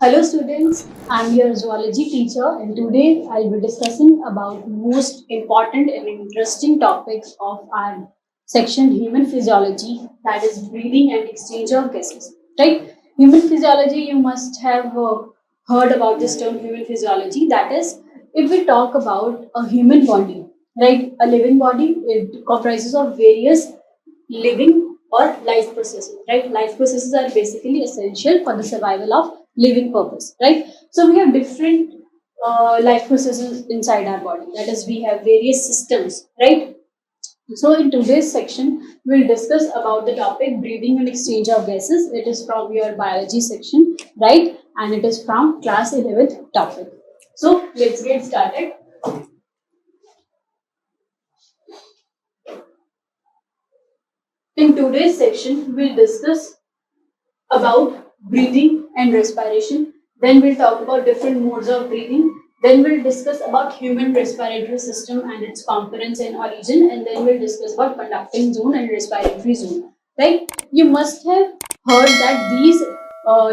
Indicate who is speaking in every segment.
Speaker 1: Hello students, I'm your zoology teacher and today I'll be discussing about most important and interesting topics of our section human physiology, that is breathing and exchange of gases. Right? Human physiology, you must have heard about this term human physiology. That is, if we talk about a human body, right? A living body, it comprises of various living or life processes, right? Life processes are basically essential for the survival of living purpose, right? So we have different life processes inside our body. That is, we have various systems, right? So in today's section, we'll discuss about the topic breathing and exchange of gases. It is from your biology section, right? And it is from class 11th topic. So let's get started. In today's section, we'll discuss about breathing and respiration. Then we'll talk about different modes of breathing. Then we'll discuss about human respiratory system and its components and origin. And then we'll discuss about conducting zone and respiratory zone. Right? You must have heard that these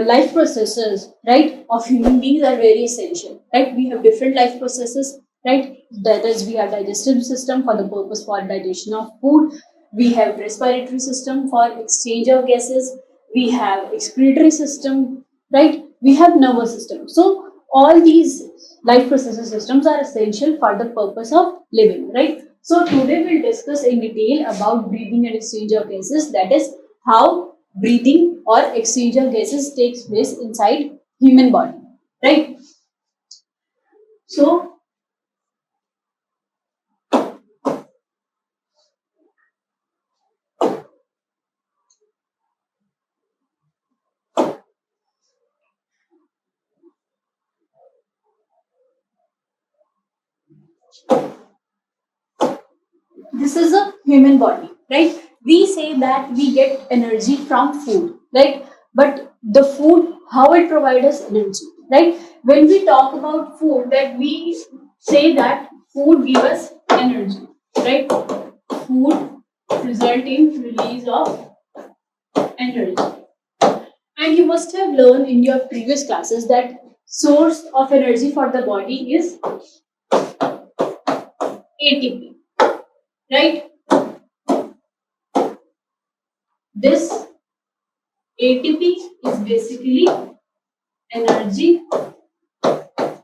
Speaker 1: life processes, right, of human beings are very essential. Right? We have different life processes. Right? That is, we have digestive system for the purpose for digestion of food. We have respiratory system for exchange of gases. We have excretory system, right? We have nervous system. So all these life processes systems are essential for the purpose of living, right? So today we'll discuss in detail about breathing and exchange of gases. That is how breathing or exchange of gases takes place inside human body, right? So this is a human body, right? We say that we get energy from food, right? But the food, how it provides us energy, right? When we talk about food, that we say that food gives us energy, right? Food result in release of energy. And you must have learned in your previous classes that source of energy for the body is ATP, right? This ATP is basically energy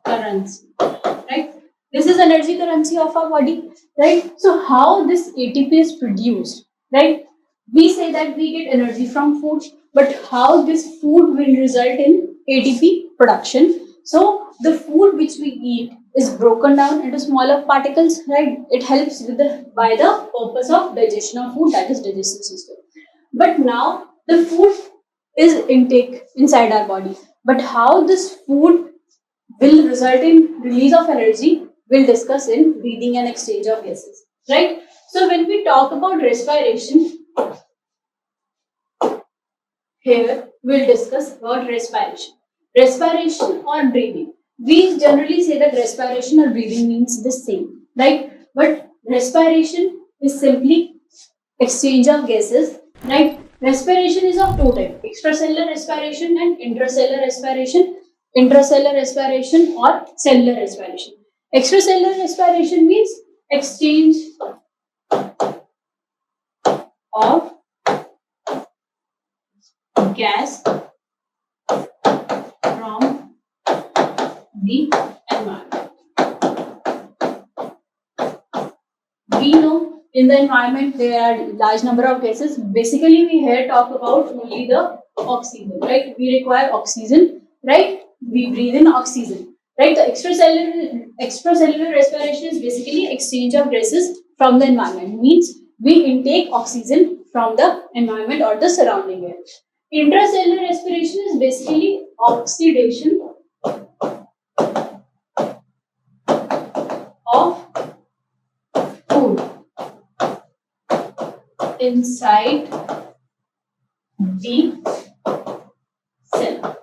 Speaker 1: currency, right? This is energy currency of our body, right? So how this ATP is produced, right? We say that we get energy from food, but how this food will result in ATP production? So the food which we eat is broken down into smaller particles, right? It helps with the by the purpose of digestion of food, that is digestive system. But now the food is intake inside our body. But how this food will result in release of energy, we'll discuss in breathing and exchange of gases. Right? So when we talk about respiration, here we'll discuss about respiration. Respiration or breathing. We generally say that respiration or breathing means the same, right? But respiration is simply exchange of gases, right? Respiration is of two types: extracellular respiration and intracellular respiration. Intracellular respiration or cellular respiration. Extracellular respiration means exchange of gas from the environment. We know in the environment there are large number of gases. Basically, we here talk about only the oxygen, right? We require oxygen, right? We breathe in oxygen, right? The extracellular respiration is basically exchange of gases from the environment. Means we intake oxygen from the environment or the surrounding air. Intracellular respiration is basically oxidation of food inside the cell.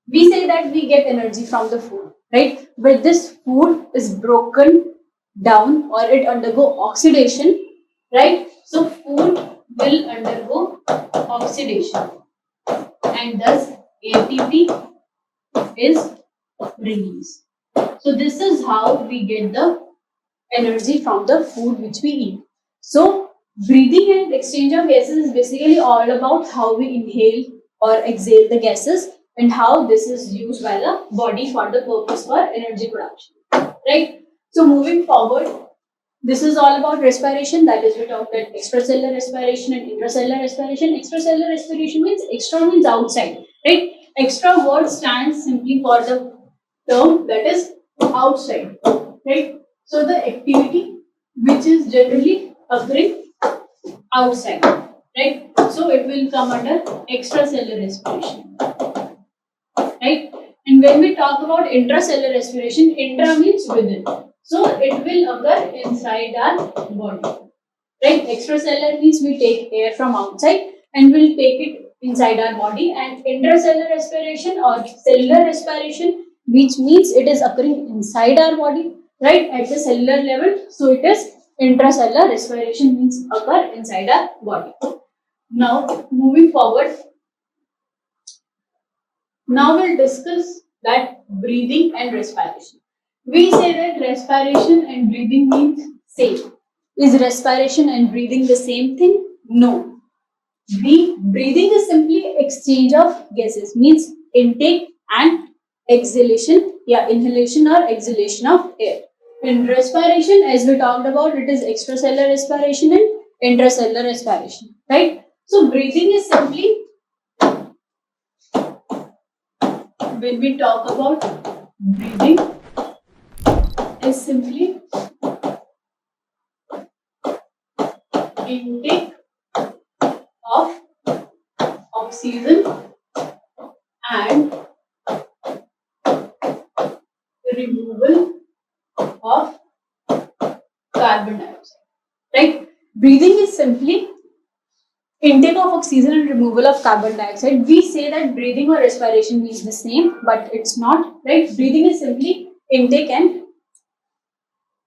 Speaker 1: We say that we get energy from the food, right? But this food is broken down or it undergo oxidation, right? So food will undergo oxidation and thus ATP is released. So this is how we get the energy from the food which we eat. So breathing and exchange of gases is basically all about how we inhale or exhale the gases and how this is used by the body for the purpose for energy production. Right? So moving forward, this is all about respiration. That is, we talked about extracellular respiration and intracellular respiration. Extracellular respiration means extra means outside, right? Extra word stands simply for the term that is outside, right? So the activity which is generally occurring outside, right? So it will come under extracellular respiration, right? And when we talk about intracellular respiration, intra means within. So it will occur inside our body, right? Extracellular means we take air from outside and we'll take it inside our body, and intracellular respiration or cellular respiration, which means it is occurring inside our body, right, at the cellular level. So it is intracellular respiration means occur inside our body. Now moving forward, now we'll discuss that breathing and respiration. We say that respiration and breathing means same. Is respiration and breathing the same thing? No. The breathing is simply exchange of gases, means intake and exhalation, inhalation or exhalation of air. In respiration, as we talked about, it is extracellular respiration and intracellular respiration, right? So breathing is simply, when we talk about breathing, is simply intake of oxygen and removal of carbon dioxide, right? Breathing is simply intake of oxygen and removal of carbon dioxide. We say that breathing or respiration means the same, but it's not, right? Breathing is simply intake and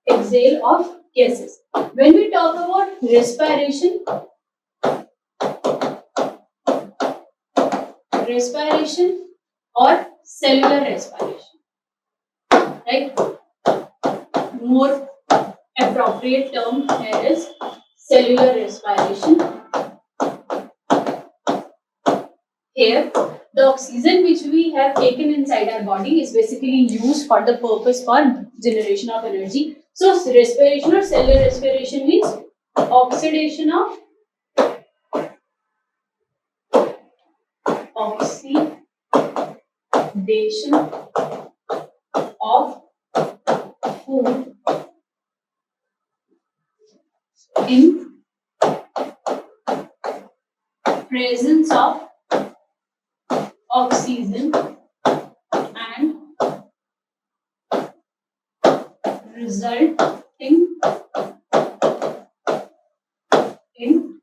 Speaker 1: exhale of gases. When we talk about respiration or cellular respiration, right? More appropriate term here is cellular respiration. Here, the oxygen which we have taken inside our body is basically used for the purpose for generation of energy. So, respiration or cellular respiration means oxidation of food in presence of oxygen and resulting in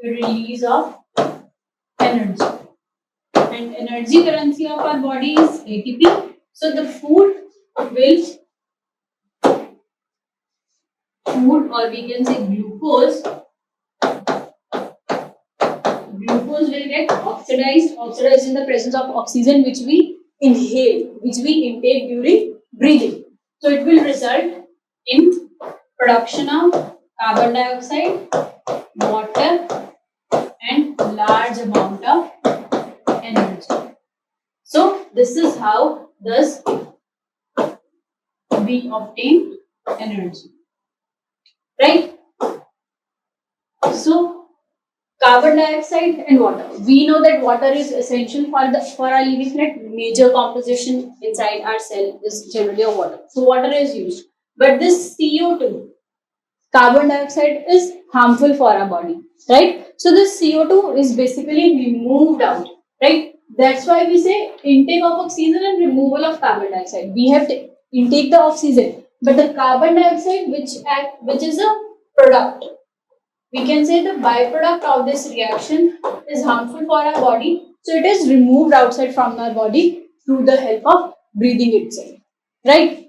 Speaker 1: release of energy. And energy currency of our body is ATP. So the food or we can say glucose will get oxidized in the presence of oxygen which we inhale, which we intake during breathing. So it will result in production of carbon dioxide, water and large amount of energy. So this is how thus we obtain energy, right? So carbon dioxide and water. We know that water is essential for our living, right? Major composition inside our cell is generally of water. So water is used. But this CO2, carbon dioxide, is harmful for our body, right? So this CO2 is basically removed out, right? That's why we say intake of oxygen and removal of carbon dioxide. We have to intake the oxygen, but the carbon dioxide, which is a product, we can say the byproduct of this reaction, is harmful for our body. So it is removed outside from our body through the help of breathing itself, right?